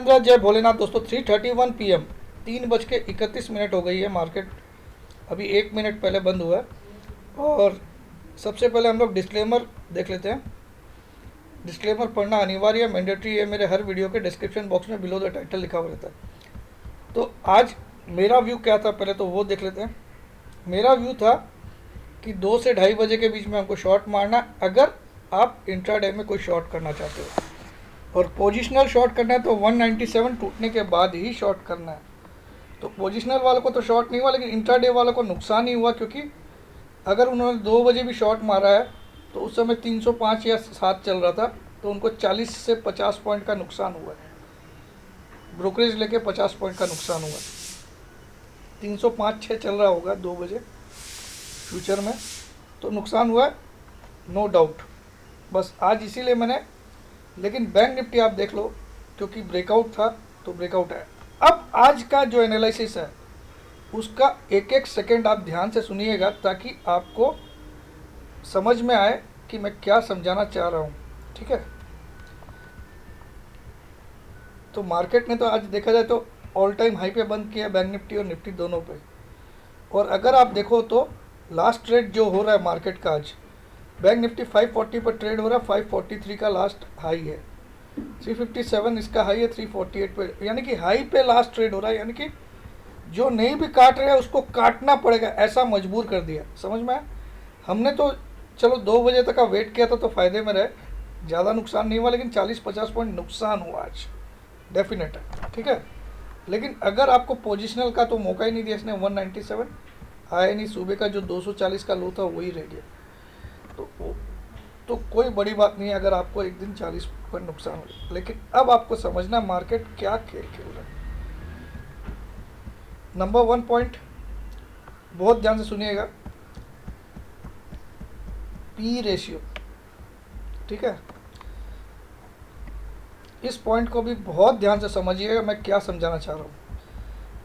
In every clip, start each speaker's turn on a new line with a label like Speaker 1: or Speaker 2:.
Speaker 1: जय भोलेनाथ दोस्तों। 3:31 PM 3:31 हो गई है। मार्केट अभी 1 मिनट पहले बंद हुआ है। और सबसे पहले हम लोग डिस्क्लेमर देख लेते हैं। डिस्क्लेमर पढ़ना अनिवार्य मैंडेटरी है। मेरे हर वीडियो के डिस्क्रिप्शन बॉक्स में बिलो द टाइटल लिखा हुआ रहता है। तो आज मेरा व्यू क्या था पहले तो वो देख लेते हैं। मेरा व्यू था कि 2 से 2:30 बजे के बीच में हमको शॉर्ट मारना, अगर आप इंट्राडे में कोई शॉर्ट करना चाहते हो। और पोजिशनल शॉर्ट करना है तो 197 टूटने के बाद ही शॉर्ट करना है। तो पोजिशनल वालों को तो शॉर्ट नहीं हुआ, लेकिन इंट्राडे वालों को नुकसान ही हुआ, क्योंकि अगर उन्होंने 2 बजे भी शॉर्ट मारा है तो उस समय 305 या 7 चल रहा था, तो उनको 40 से 50 पॉइंट का नुकसान हुआ है। ब्रोकरेज लेके 50 पॉइंट का नुकसान हुआ। 305-6 चल रहा होगा 2 बजे फ्यूचर में, तो नुकसान हुआ है, नो डाउट। बस आज इसीलिए मैंने, लेकिन बैंक निफ्टी आप देख लो, क्योंकि ब्रेकआउट था तो ब्रेकआउट है। अब आज का जो एनालिसिस है उसका एक एक सेकंड आप ध्यान से सुनिएगा, ताकि आपको समझ में आए कि मैं क्या समझाना चाह रहा हूँ। ठीक है। तो मार्केट ने तो आज देखा जाए तो ऑल टाइम हाई पे बंद किया, बैंक निफ्टी और निफ्टी दोनों पे। और अगर आप देखो तो लास्ट ट्रेड जो हो रहा है मार्केट का, आज बैंक निफ्टी 540 पर ट्रेड हो रहा है। 543 का लास्ट हाई है, 357 इसका हाई है 348 पे, यानी कि हाई पे लास्ट ट्रेड हो रहा है। यानी कि जो नहीं भी काट रहे हैं उसको काटना पड़ेगा, ऐसा मजबूर कर दिया। समझ में आया? हमने तो चलो 2 बजे तक का वेट किया था तो फ़ायदे में रहे, ज़्यादा नुकसान नहीं हुआ, लेकिन 40-50 पॉइंट नुकसान हुआ आज, डेफिनेट है। ठीक है। लेकिन अगर आपको पोजिशनल का तो मौका ही नहीं दिया इसने, 197 आया नहीं, सुबह का जो 240 का लो था वही रह गया। तो कोई बड़ी बात नहीं है अगर आपको एक दिन 40 पर नुकसान हो। लेकिन अब आपको समझना मार्केट क्या खेल खेल रहा है। नंबर 1 पॉइंट बहुत ध्यान से सुनिएगा, पी रेशियो। ठीक है। इस पॉइंट को भी बहुत ध्यान से समझिएगा, मैं क्या समझाना चाह रहा हूँ।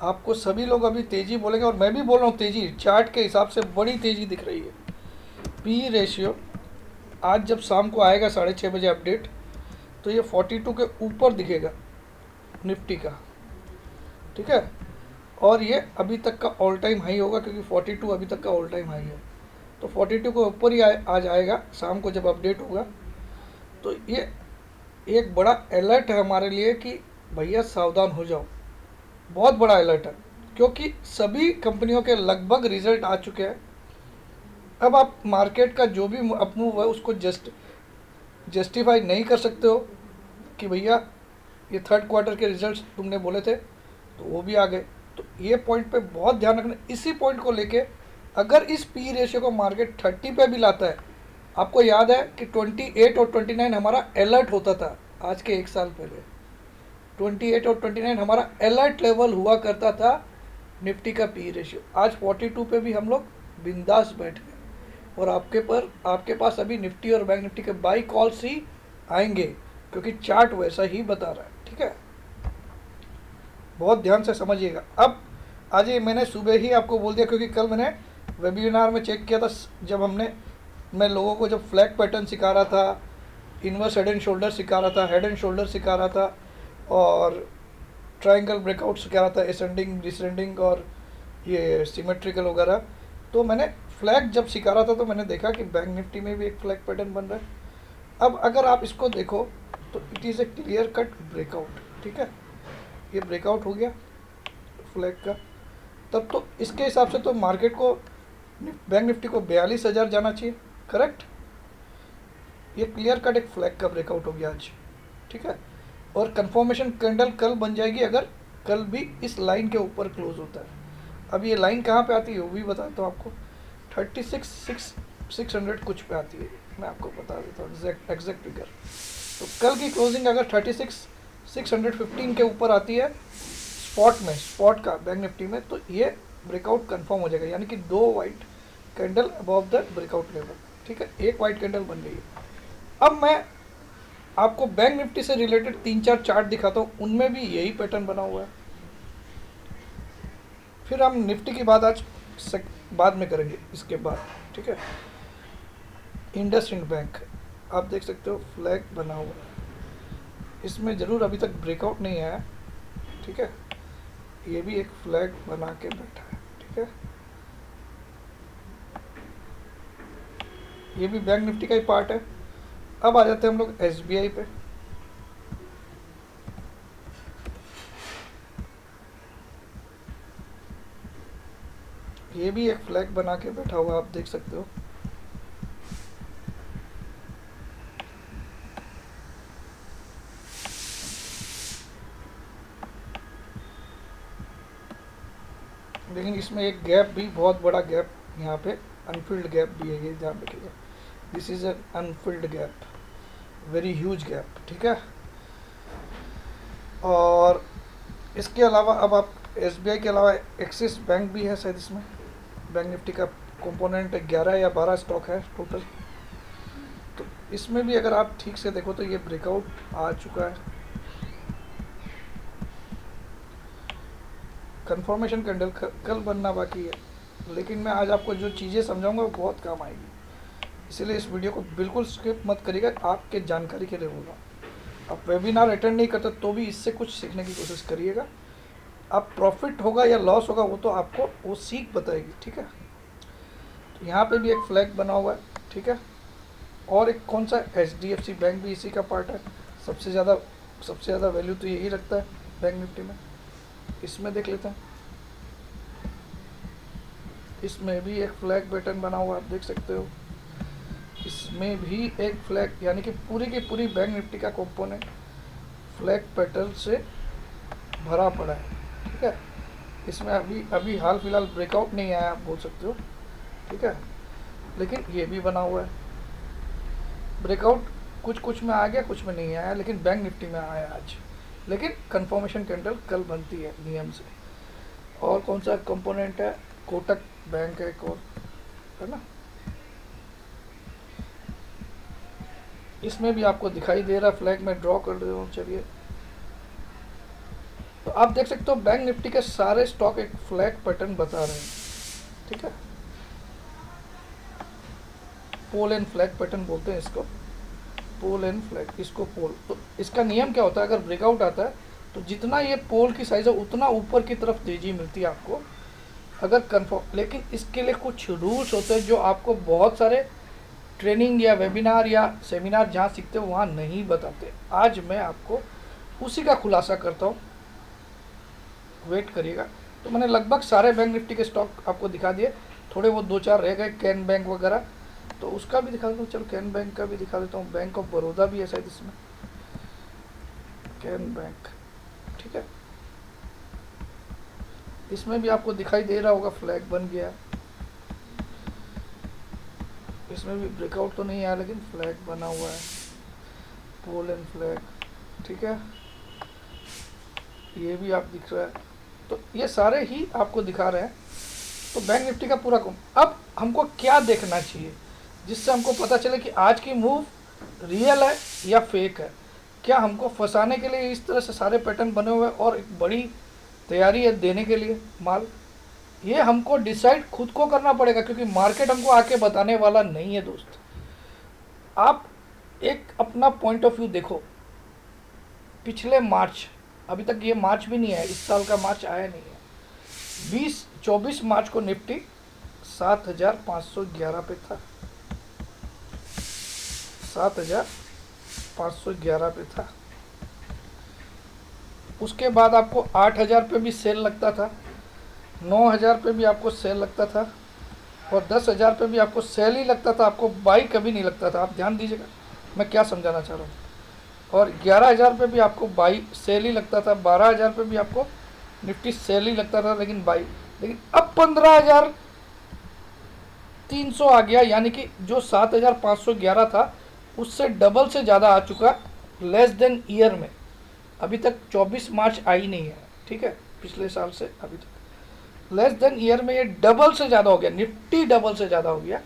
Speaker 1: आपको सभी लोग अभी तेज़ी बोलेंगे, और मैं भी बोल रहा हूँ तेज़ी, चार्ट के हिसाब से बड़ी तेज़ी दिख रही है। पी रेशियो आज जब शाम को आएगा 6:30 बजे अपडेट, तो ये 42 के ऊपर दिखेगा निफ्टी का। ठीक है। और ये अभी तक का ऑल टाइम हाई होगा, क्योंकि 42 अभी तक का ऑल टाइम हाई है। तो 42 के ऊपर ही आज आएगा शाम को जब अपडेट होगा। तो ये एक बड़ा अलर्ट है हमारे लिए कि भैया सावधान हो जाओ। बहुत बड़ा अलर्ट है, क्योंकि सभी कंपनियों के लगभग रिजल्ट आ चुके हैं। अब आप मार्केट का जो भी अपमूव है उसको जस्टिफाई नहीं कर सकते हो कि भैया ये थर्ड क्वार्टर के रिजल्ट्स तुमने बोले थे तो वो भी आ गए। तो ये पॉइंट पे बहुत ध्यान रखना। इसी पॉइंट को लेके अगर इस पी रेशियो को मार्केट 30 पे भी लाता है, आपको याद है कि 28 और 29 हमारा अलर्ट होता था आज के 1 साल पहले। 28 और 29 हमारा अलर्ट लेवल हुआ करता था निफ्टी का पी रेशियो। आज 42 पे भी हम लोग बिंदास बैठ गए, और आपके पास अभी निफ्टी और बैंक निफ्टी के बाई कॉल्स ही आएंगे, क्योंकि चार्ट वैसा ही बता रहा है। ठीक है। बहुत ध्यान से समझिएगा। अब आज ये मैंने सुबह ही आपको बोल दिया, क्योंकि कल मैंने वेबिनार में चेक किया था, जब मैं लोगों को जब फ्लैग पैटर्न सिखा रहा था, इनवर्स हेड एंड शोल्डर सिखा रहा था, हेड एंड शोल्डर सिखा रहा था, और ट्रायंगल ब्रेकआउट सिखा रहा था, एसेंडिंग डिसेंडिंग और ये सिमेट्रिकल वगैरह। तो मैंने फ्लैग जब सिखा रहा था तो मैंने देखा कि बैंक निफ्टी में भी एक फ्लैग पैटर्न बन रहा है। अब अगर आप इसको देखो तो it is a clear cut breakout. ठीक है। ये ब्रेकआउट हो गया फ्लैग का, तब तो इसके हिसाब से तो मार्केट को, बैंक निफ्टी को 42,000 जाना चाहिए। करेक्ट। ये क्लियर कट एक फ्लैग का ब्रेकआउट हो गया आज। ठीक है। और कंफर्मेशन कैंडल कल बन जाएगी, अगर कल भी इस लाइन के ऊपर क्लोज होता है। अब ये लाइन कहाँ पे आती है वो भी बताता हूँ आपको। 36,600 कुछ पे आती है, मैं आपको बता देता हूँ एग्जैक्ट फिगर। तो कल की क्लोजिंग अगर 36,615 के ऊपर आती है स्पॉट का बैंक निफ्टी में, तो ये ब्रेकआउट कंफर्म हो जाएगा। यानी कि 2 white candle above the breakout level. ठीक है। एक वाइट कैंडल बन गई है। अब मैं आपको बैंक निफ्टी से रिलेटेड 3-4 चार्ट दिखाता हूँ, उनमें भी यही पैटर्न बना हुआ है। फिर हम निफ्टी की बात आज बाद में करेंगे इसके बाद। ठीक है। इंडसइंड बैंक आप देख सकते हो फ्लैग बना हुआ है, इसमें ज़रूर अभी तक ब्रेकआउट नहीं आया, ठीक है। ये भी एक फ्लैग बना के बैठा है, ठीक है। ये भी बैंक निफ्टी का ही पार्ट है। अब आ जाते हैं हम लोग एसबीआई पे। ये भी एक फ्लैग बना के बैठा हुआ, आप देख सकते हो। लेकिन इसमें एक गैप भी, बहुत बड़ा गैप यहाँ पे, अनफिल्ड गैप भी है, ये ध्यान रखिएगा। This is an Anfield gap, very huge gap, ठीक है। और इसके अलावा अब आप एसबीआई के अलावा एक्सिस बैंक भी है शायद इसमें। बैंक निफ्टी का कंपोनेंट 11 या 12 स्टॉक है टोटल। तो इसमें भी अगर आप ठीक से देखो तो ये ब्रेकआउट आ चुका है। कंफर्मेशन कैंडल कल बनना बाकी है, लेकिन मैं आज आपको जो चीज़ें समझाऊंगा वो बहुत काम आएगी, इसलिए इस वीडियो को बिल्कुल स्किप मत करिएगा, आपके जानकारी के लिए होगा। आप वेबिनार अटेंड नहीं करते तो भी इससे कुछ सीखने की कोशिश करिएगा। आप प्रॉफिट होगा या लॉस होगा वो तो आपको वो सीख बताएगी, ठीक है। तो यहाँ पे भी एक फ्लैग बना हुआ है, ठीक है। और एक कौन सा, एचडीएफसी बैंक भी इसी का पार्ट है। सबसे ज़्यादा वैल्यू तो यही रखता है बैंक निफ्टी में। इसमें देख लेते हैं, इसमें भी एक फ्लैग पैटर्न बना हुआ, आप देख सकते हो। इसमें भी एक फ्लैग, यानी कि पूरी की पूरी बैंक निफ्टी का कंपोनेंट फ्लैग पैटर्न से भरा पड़ा है, ठीक है। इसमें अभी हाल फिलहाल ब्रेकआउट नहीं आया, आप बोल सकते हो, ठीक है। लेकिन ये भी बना हुआ है। ब्रेकआउट कुछ में आ गया, कुछ में नहीं आया, लेकिन बैंक निफ्टी में आया आज। लेकिन कंफर्मेशन कैंडल कल बनती है नियम से। और कौन सा कंपोनेंट है, कोटक बैंक है एक और, है ना। इसमें भी आपको दिखाई दे रहा फ्लैग, में ड्रॉ कर दे रहा हूँ, चलिए। तो आप देख सकते हो बैंक निफ्टी के सारे स्टॉक एक फ्लैग पैटर्न बता रहे हैं, ठीक है। पोल एंड फ्लैग पैटर्न बोलते हैं इसको, पोल एंड फ्लैग, इसको पोल। तो इसका नियम क्या होता है, अगर ब्रेकआउट आता है तो जितना ये पोल की साइज है उतना ऊपर की तरफ तेजी मिलती है आपको, अगर कंफर्म। लेकिन इसके लिए कुछ रूल्स होते हैं जो आपको बहुत सारे ट्रेनिंग या वेबिनार या सेमिनार जहाँ सीखते हो वहाँ नहीं बताते। आज मैं आपको उसी का खुलासा करता हूँ, वेट करिएगा। तो मैंने लगभग सारे बैंक निफ्टी के स्टॉक आपको दिखा दिए, थोड़े वो 2-4 रह गए, कैन बैंक वगैरह, तो उसका भी दिखा देता हूँ। चलो कैन बैंक का भी दिखा देता हूँ। बैंक ऑफ बड़ौदा भी है शायद इसमें, कैन बैंक, ठीक है। इसमें भी आपको दिखाई दे रहा होगा फ्लैग बन गया। इसमें भी ब्रेकआउट तो नहीं आया, लेकिन फ्लैग बना हुआ है, पोल एंड फ्लैग, ठीक है। ये भी आप दिख रहा है। तो ये सारे ही आपको दिखा रहे हैं। तो बैंक निफ्टी का पूरा कम। अब हमको क्या देखना चाहिए जिससे हमको पता चले कि आज की मूव रियल है या फेक है। क्या हमको फंसाने के लिए इस तरह से सारे पैटर्न बने हुए हैं और एक बड़ी तैयारी है देने के लिए माल, ये हमको डिसाइड खुद को करना पड़ेगा, क्योंकि मार्केट हमको आके बताने वाला नहीं है दोस्त। आप एक अपना पॉइंट ऑफ व्यू देखो। पिछले मार्च, अभी तक ये मार्च भी नहीं आया, इस साल का मार्च आया नहीं है। 24 मार्च को निफ्टी 7,511 पे था, 7,511 पे था। उसके बाद आपको 8,000 पे भी सेल लगता था, 9,000 पे भी आपको सेल लगता था, और 10,000 पे भी आपको सेल ही लगता था, आपको बाई कभी नहीं लगता था। आप ध्यान दीजिएगा मैं क्या समझाना चाह रहा हूँ। और 11,000 पे भी आपको बाई सेल ही लगता था, 12,000 पे भी आपको निफ्टी सेल ही लगता था, लेकिन बाई। लेकिन अब 15,300 आ गया, यानी कि जो 7,511 था उससे डबल से ज़्यादा आ चुका लेस देन ईयर में। अभी तक 24 मार्च आई नहीं है, ठीक है, पिछले साल से अभी तक लेस देन ईयर में ये डबल से ज़्यादा हो गया, निफ्टी डबल से ज़्यादा हो गया।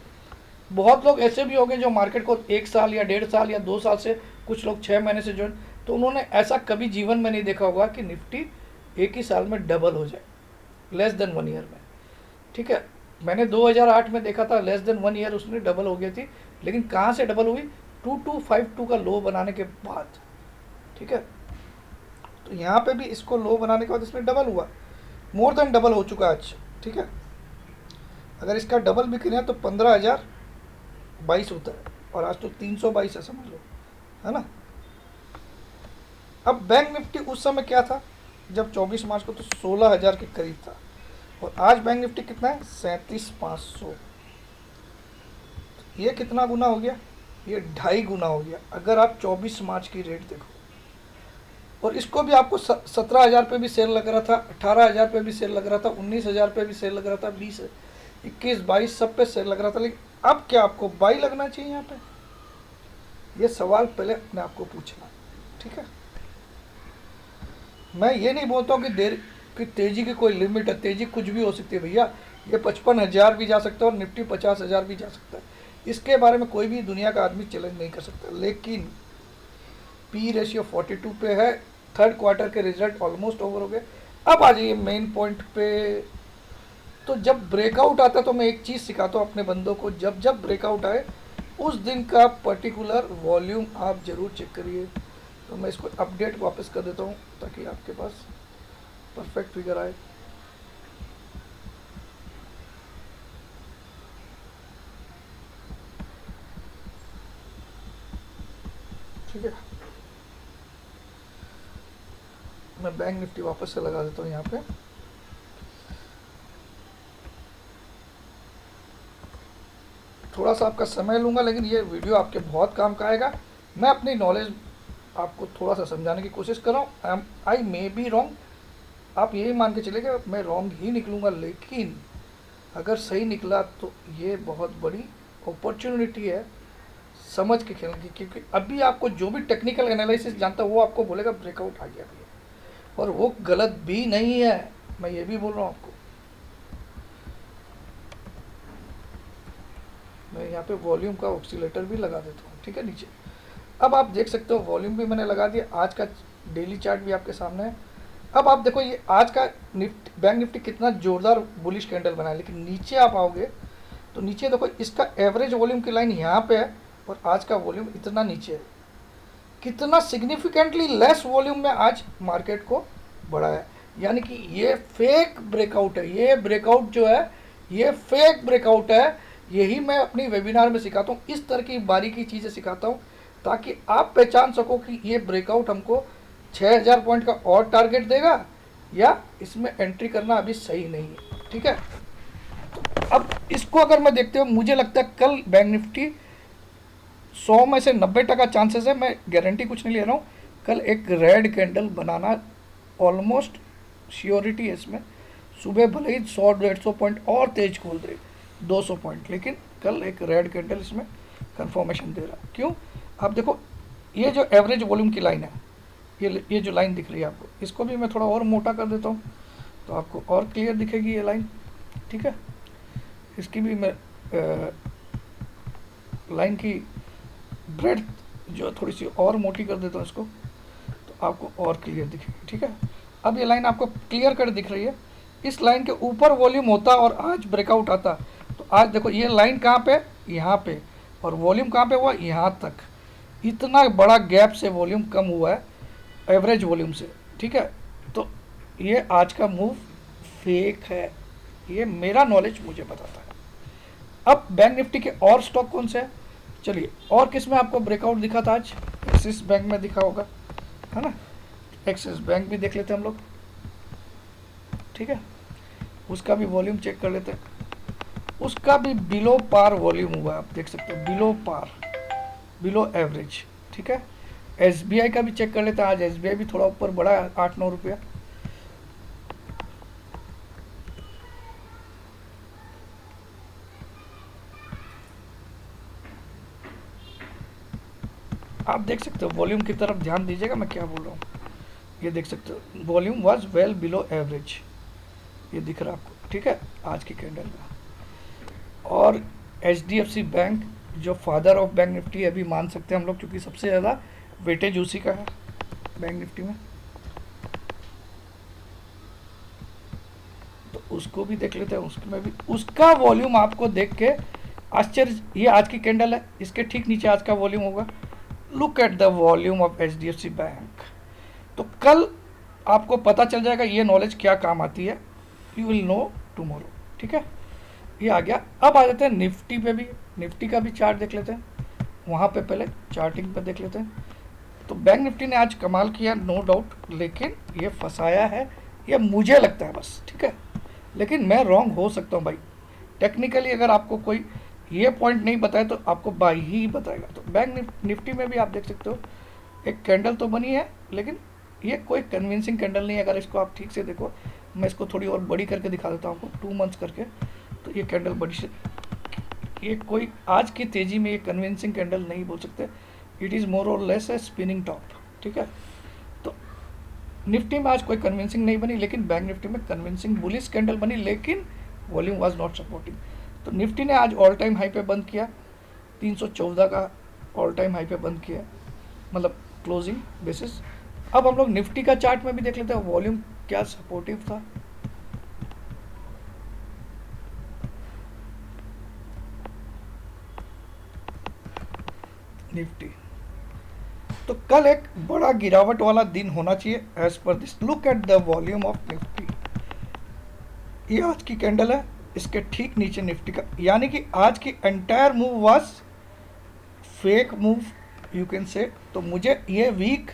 Speaker 1: बहुत लोग ऐसे भी हो गए जो मार्केट को 1 साल या 1.5 साल या 2 साल से, कुछ लोग 6 महीने से ज्वाइन, तो उन्होंने ऐसा कभी जीवन में नहीं देखा होगा कि निफ्टी एक ही साल में डबल हो जाए, लेस देन 1 ईयर में, ठीक है। मैंने 2008 में देखा था, लेस देन 1 ईयर उसने डबल हो गई थी। लेकिन कहाँ से डबल हुई, 2252 का लो बनाने के बाद, ठीक है। तो यहाँ पे भी इसको लो बनाने के बाद इसमें डबल हुआ, मोर देन डबल हो चुका है आज, ठीक है। अगर इसका डबल भी करें तो 15,022 होता है, और आज तो 322 है समझ लो, है ना। अब बैंक निफ्टी उस समय क्या था जब 24 मार्च को, तो 16,000 के करीब था, और आज बैंक निफ्टी कितना है, 37,500। ये कितना गुना हो गया, ये 2.5 गुना हो गया अगर आप 24 मार्च की रेट देखो। और इसको भी आपको 17,000 पे भी सेल लग रहा था, 18,000 पे भी सेल लग रहा था, 19,000 पे भी सेल लग रहा था, 20, 21, 22 सब पे सेल लग रहा था। लेकिन अब क्या आपको बाई लगना चाहिए यहाँ पे, ये सवाल पहले अपने आपको पूछना, ठीक है। मैं ये नहीं बोलता हूँ कि देर कि तेज़ी की कोई लिमिट है, तेज़ी कुछ भी हो सकती है भैया, ये 55,000 भी जा सकता है और निफ्टी 50,000 भी जा सकता है, इसके बारे में कोई भी दुनिया का आदमी चैलेंज नहीं कर सकता। लेकिन पी रेशियो 42 पे है, थर्ड क्वार्टर के रिजल्ट ऑलमोस्ट ओवर हो गए। अब आ जाइए मेन पॉइंट पे। तो जब ब्रेकआउट आता है तो मैं एक चीज़ सिखाता हूँ अपने बंदों को, जब जब ब्रेकआउट आए उस दिन का पर्टिकुलर वॉल्यूम आप ज़रूर चेक करिए। तो मैं इसको अपडेट वापस कर देता हूँ ताकि आपके पास परफेक्ट फिगर आए। ठीक है, मैं बैंक निफ्टी वापस से लगा देता हूँ यहाँ पे। थोड़ा सा आपका समय लूँगा, लेकिन ये वीडियो आपके बहुत काम का आएगा। मैं अपनी नॉलेज आपको थोड़ा सा समझाने की कोशिश कर रहा हूँ। आई मे बी रॉन्ग, आप यही मान के चलेगा मैं रॉन्ग ही निकलूँगा, लेकिन अगर सही निकला तो ये बहुत बड़ी अपॉर्चुनिटी है समझ के खेलने की। क्योंकि अभी आपको जो भी टेक्निकल एनालिसिस जानता है वो आपको बोलेगा ब्रेकआउट आ गया भैया, और वो गलत भी नहीं है, मैं ये भी बोल रहा हूँ आपको। मैं यहाँ पे वॉल्यूम का ऑक्सीलेटर भी लगा देता हूँ, ठीक है, नीचे। अब आप देख सकते हो वॉल्यूम भी मैंने लगा दिया, आज का डेली चार्ट भी आपके सामने है। अब आप देखो ये आज का बैंक निफ्टी कितना जोरदार बुलिश कैंडल बना है, लेकिन नीचे आप आओगे तो नीचे देखो इसका एवरेज वॉल्यूम की लाइन यहाँ पे है और आज का वॉल्यूम इतना नीचे है। कितना सिग्निफिकेंटली लेस वॉल्यूम में आज मार्केट को बढ़ा है, यानी कि ये फेक ब्रेकआउट है। ये ब्रेकआउट जो है ये फेक ब्रेकआउट है। यही मैं अपनी वेबिनार में सिखाता हूँ, इस तरह की बारीकी चीज़ें सिखाता हूँ ताकि आप पहचान सको कि ये ब्रेकआउट हमको 6,000 पॉइंट का और टारगेट देगा या इसमें एंट्री करना अभी सही नहीं है, ठीक है। तो अब इसको अगर मैं देखते हो, मुझे लगता है कल बैंक निफ्टी 100 में से 90% चांसेस है, मैं गारंटी कुछ नहीं ले रहा हूँ, कल एक रेड कैंडल बनाना ऑलमोस्ट श्योरिटी है इसमें। सुबह भले ही 100-150 पॉइंट और तेज खोल दे 200 पॉइंट, लेकिन कल एक रेड कैंडल इसमें कंफर्मेशन दे रहा। क्यों, आप देखो ये जो एवरेज वॉल्यूम की लाइन है, ये जो लाइन दिख रही है आपको, इसको भी मैं थोड़ा और मोटा कर देता हूँ तो आपको और क्लियर दिखेगी ये लाइन, ठीक है। इसकी भी मैं लाइन की ब्रेड्थ जो थोड़ी सी और मोटी कर देता हूँ इसको, तो आपको और क्लियर दिखेगी, ठीक है। अब ये लाइन आपको क्लियर कट दिख रही है। इस लाइन के ऊपर वॉल्यूम होता और आज ब्रेकआउट आता तो आज देखो ये लाइन कहाँ पे, यहाँ पे, और वॉल्यूम कहाँ पे हुआ, यहाँ तक। इतना बड़ा गैप से वॉल्यूम कम हुआ है एवरेज वॉल्यूम से, ठीक है। तो ये आज का मूव फेक है, ये मेरा नॉलेज मुझे बताता है। अब बैंक निफ्टी के और स्टॉक कौन से हैं, चलिए, और किस में आपको ब्रेकआउट दिखा था आज, एक्सिस बैंक में दिखा होगा, है ना। एक्सिस बैंक भी देख लेते हैं हम लोग, ठीक है। उसका भी वॉल्यूम चेक कर लेते हैं, उसका भी बिलो पार वॉल्यूम हुआ, आप देख सकते हो, बिलो पार, बिलो एवरेज, ठीक है। एसबीआई का भी चेक कर लेते हैं, आज एसबीआई भी थोड़ा ऊपर बढ़ा है 8-9 रुपया। आप देख सकते हो वॉल्यूम की तरफ ध्यान दीजिएगा मैं क्या बोल रहा हूँ। ये देख सकते हो volume was well below average, ये दिख रहा है आपको, ठीक है, आज की कैंडल का। और एचडीएफसी बैंक जो फादर ऑफ बैंक निफ्टी अभी मान सकते हैं हम लोग, क्योंकि सबसे ज़्यादा वेटेज उसी का है बैंक निफ्टी में, तो उसको भी देख लेते हैं। उसमें भी उसका वॉल्यूम आपको देख के आश्चर्य, ये आज की कैंडल है, इसके ठीक नीचे आज का वॉल्यूम होगा। Look at the volume of HDFC bank, कल आपको पता चल जाएगा ये नॉलेज क्या काम आती है, यू विल नो टुमारो। ठीक है, ये आ गया। अब आ जाते हैं निफ्टी पे भी, निफ्टी का भी चार्ट देख लेते हैं। वहाँ पे पहले चार्टिंग पे देख लेते हैं। तो बैंक निफ्टी ने आज कमाल किया नो डाउट, लेकिन ये फंसाया है, ये मुझे लगता है बस। ठीक है, लेकिन मैं रॉन्ग हो सकता हूँ भाई। टेक्निकली अगर आपको कोई ये पॉइंट नहीं बताए तो आपको बाई ही बताएगा। तो बैंक निफ्टी में भी आप देख सकते हो एक कैंडल तो बनी है, लेकिन ये कोई कन्विंसिंग कैंडल नहीं है। अगर इसको आप ठीक से देखो, मैं इसको थोड़ी और बड़ी करके दिखा देता हूँ आपको, 2 मंथ्स करके। तो ये कैंडल बड़ी से, ये कोई आज की तेज़ी में ये कन्विंसिंग कैंडल नहीं बोल सकते। इट इज़ मोर और लेस ए स्पिनिंग टॉप। ठीक है, तो निफ्टी में आज कोई कन्विंसिंग नहीं बनी, लेकिन बैंक निफ्टी में कन्विंसिंग बुलिश कैंडल बनी, लेकिन वॉल्यूम वाज नॉट सपोर्टिंग। तो निफ्टी ने आज ऑल टाइम हाई पे बंद किया, 314 का ऑल टाइम हाई पे बंद किया, मतलब क्लोजिंग बेसिस। अब हम लोग निफ्टी का चार्ट में भी देख लेते हैं वॉल्यूम क्या सपोर्टिव था। निफ्टी तो कल एक बड़ा गिरावट वाला दिन होना चाहिए as per this. Look at the volume of Nifty. ये आज की कैंडल है, इसके ठीक नीचे निफ्टी का, यानी कि आज की entire move was fake move you can say. तो मुझे ये वीक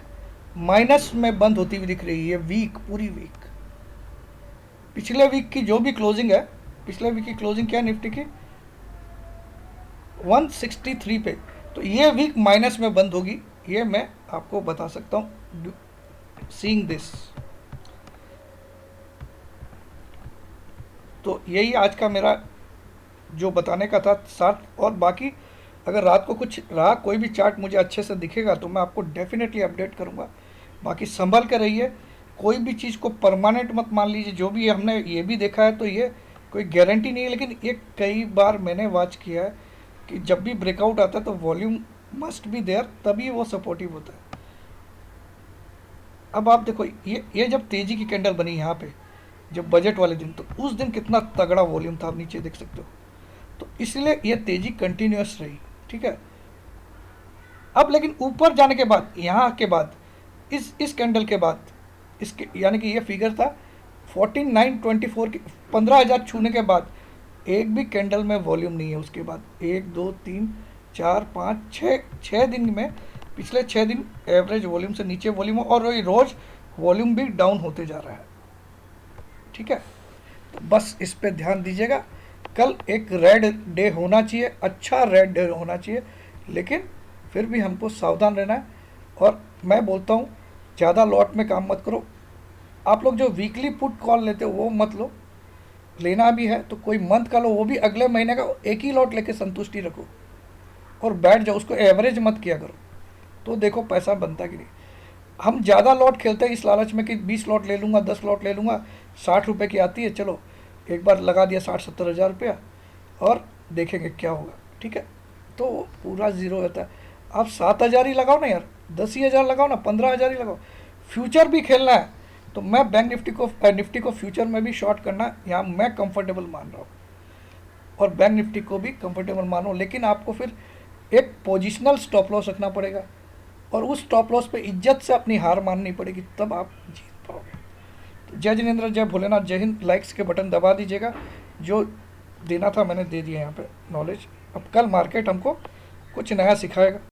Speaker 1: माइनस में बंद होती हुई दिख रही है, ये वीक पूरी वीक। पिछले वीक की जो भी क्लोजिंग है, पिछले वीक की क्लोजिंग क्या है निफ्टी की, 163 पे। तो ये वीक माइनस में बंद होगी, ये मैं आपको बता सकता हूँ सीइंग दिस। तो यही आज का मेरा जो बताने का था साथ। और बाकी अगर रात को कुछ रहा, कोई भी चार्ट मुझे अच्छे से दिखेगा तो मैं आपको डेफिनेटली अपडेट करूँगा। बाकी संभल कर रहिए, कोई भी चीज़ को परमानेंट मत मान लीजिए। जो भी हमने ये भी देखा है तो ये कोई गारंटी नहीं है, लेकिन ये कई बार मैंने वॉच किया है कि जब भी ब्रेकआउट आता है तो वॉल्यूम मस्ट बी देयर, तभी वो सपोर्टिव होता है। अब आप देखो ये जब तेज़ी की कैंडल बनी यहाँ पे, जब बजट वाले दिन, तो उस दिन कितना तगड़ा वॉल्यूम था, आप नीचे देख सकते हो। तो इसलिए ये तेज़ी कंटिन्यूस रही। ठीक है, अब लेकिन ऊपर जाने के बाद, यहाँ के बाद, इस कैंडल के बाद, इसके यानी कि ये फिगर था 14,924 की, 15,000 छूने के बाद एक भी कैंडल में वॉल्यूम नहीं है। उसके बाद 1 2 3 4 5 6 दिन में, पिछले 6 दिन एवरेज वॉल्यूम से नीचे वॉल्यूम, और रोज़ वॉल्यूम भी डाउन होते जा रहा है। ठीक है, तो बस इस पे ध्यान दीजिएगा। कल एक रेड डे होना चाहिए, अच्छा रेड डे होना चाहिए, लेकिन फिर भी हमको सावधान रहना है। और मैं बोलता हूँ ज़्यादा लॉट में काम मत करो। आप लोग जो वीकली पुट कॉल लेते हो वो मत लो, लेना भी है तो कोई मंथ का लो, वो भी अगले महीने का एक ही लॉट लेके संतुष्टि रखो और बैठ जाओ, उसको एवरेज मत किया करो। तो देखो पैसा बनता कि नहीं। हम ज़्यादा लॉट खेलते हैं इस लालच में कि 20 लॉट ले लूँगा, 10 लॉट ले लूँगा, 60 रुपये की आती है, चलो एक बार लगा दिया 60-70 हज़ार रुपया और देखेंगे क्या होगा। ठीक है, तो पूरा ज़ीरो रहता है। आप 7,000 ही लगाओ ना यार, 10 ही हज़ार लगाओ ना, 15,000 ही लगाओ। फ्यूचर भी खेलना है तो मैं बैंक निफ्टी को फ्यूचर में भी शॉर्ट करना यहाँ मैं कंफर्टेबल मान रहा हूँ, और बैंक निफ्टी को भी कंफर्टेबल मानो। लेकिन आपको फिर एक पोजिशनल स्टॉप लॉस रखना पड़ेगा, और उस स्टॉप लॉस पे इज्जत से अपनी हार माननी पड़ेगी, तब आप जीत पाओगे। तो जय जिनेंद्र, जय भोलेनाथ, जय हिंद। लाइक्स के बटन दबा दीजिएगा, जो देना था मैंने दे दिया यहाँ पे नॉलेज। अब कल मार्केट हमको कुछ नया सिखाएगा।